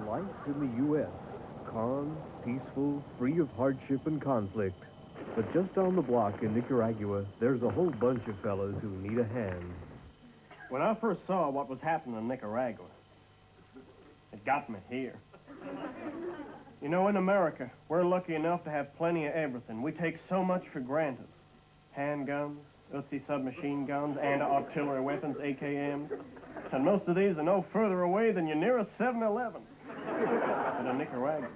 life in the U.S. Calm, peaceful, free of hardship and conflict. But just down the block in Nicaragua, there's a whole bunch of fellas who need a hand. When I first saw what was happening in Nicaragua, it got me here. You know, in America, we're lucky enough to have plenty of everything. We take so much for granted. Handguns, Uzi submachine guns, and artillery weapons, AKMs. And most of these are no further away than your nearest 7-Eleven. But in Nicaragua,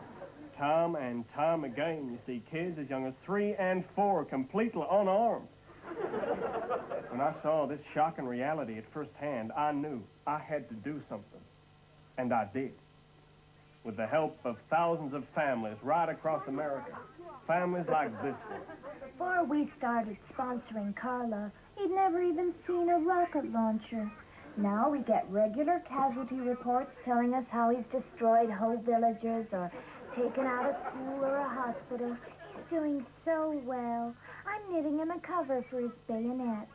time and time again, you see kids as young as 3 and 4 completely unarmed. When I saw this shocking reality at first hand, I knew I had to do something. And I did. With the help of thousands of families right across America. Families like this one. Before we started sponsoring Carlos, he'd never even seen a rocket launcher. Now we get regular casualty reports telling us how he's destroyed whole villages or taken out a school or a hospital. He's doing so well. I'm knitting him a cover for his bayonet.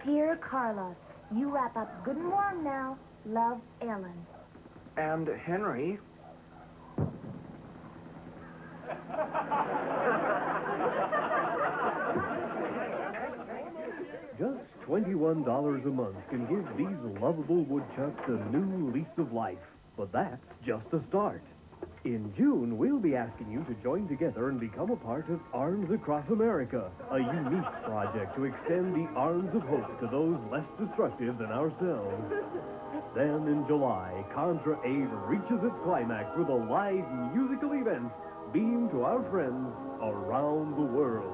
Dear Carlos, you wrap up good and warm now. Love, Ellen. And Henry. Just $21 a month can give these lovable woodchucks a new lease of life. But that's just a start. In June, we'll be asking you to join together and become a part of Arms Across America, a unique project to extend the arms of hope to those less destructive than ourselves. Then in July, Contra Aid reaches its climax with a live musical event beamed to our friends around the world.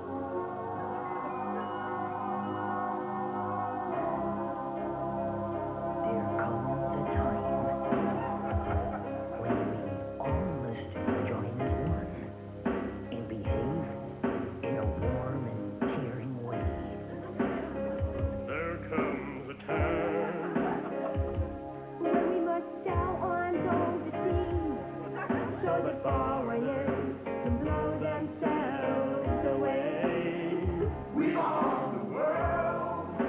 There comes a time when we all must join as one and behave in a warm and caring way. There comes a time when we must sell arms overseas so that foreigners can blow themselves away. We are the world.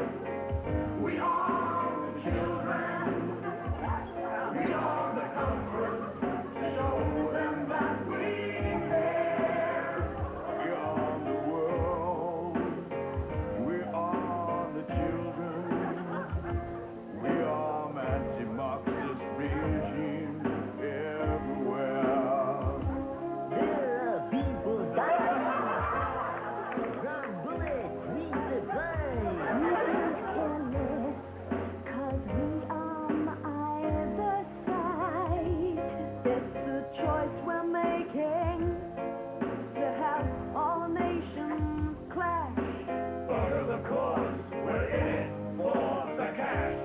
We are the children. We are the countries to show them that we care. We are the world. We are the children. We are anti-Marxist regime everywhere. There are people dying from bullets we supply. We don't care less, 'cause we on either side. It's a choice we're making to have all nations clash. But of course, we're in it for the cash.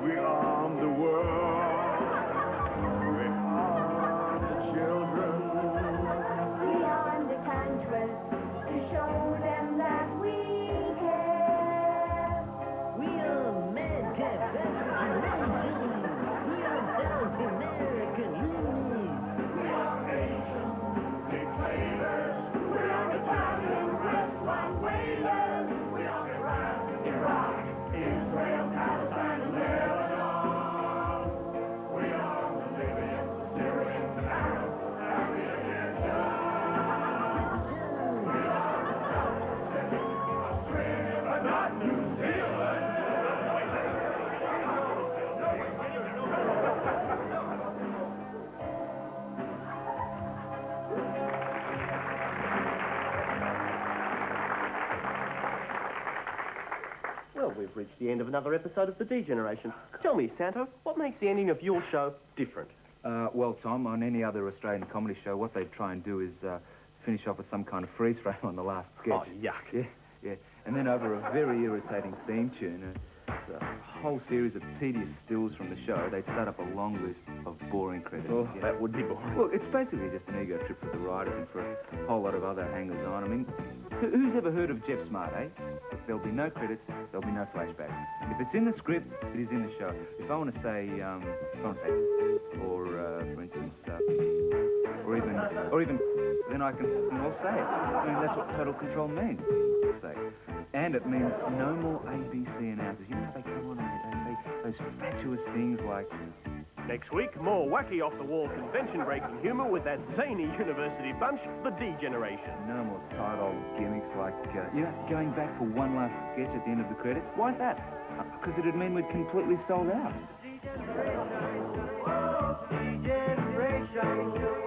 We are the world. We are the children. We arm the countries to show them that we care. We are madcap African nations. We are South American loonies. We are Asian dictators. We are Italian restaurant waiters. We are Iran, Iraq, Israel, Palestine, and Lebanon. We are the Libyans, the Syrians, the Arabs, and the Egyptians. We are the South Pacific, Australia, but not New Zealand. Well, we've reached the end of another episode of The D-Generation. Tell me, Santo, what makes the ending of your show different? Well, Tom, on any other Australian comedy show, what they try and do is finish off with some kind of freeze frame on the last sketch. Oh, yuck. Yeah. And then over a very irritating theme tune. a whole series of tedious stills from the show, they'd start up a long list of boring credits. Oh, that would be boring. Well, it's basically just an ego trip for the writers and for a whole lot of other hangers-on. I mean, who's ever heard of Jeff Smart, eh? Look, there'll be no credits, there'll be no flashbacks. If it's in the script, it is in the show. If I want to say, or for instance, or even, then I can all say it. I mean, that's what total control means. Say, and it means no more ABC announcers. You know how they come on and they say those fatuous things like, Next week, more wacky off-the-wall convention-breaking humor with that zany university bunch, the D-Generation. no more tired old gimmicks like, going back for one last sketch at the end of the credits. Why's that? Because it'd mean we'd completely sold out. D-Generation.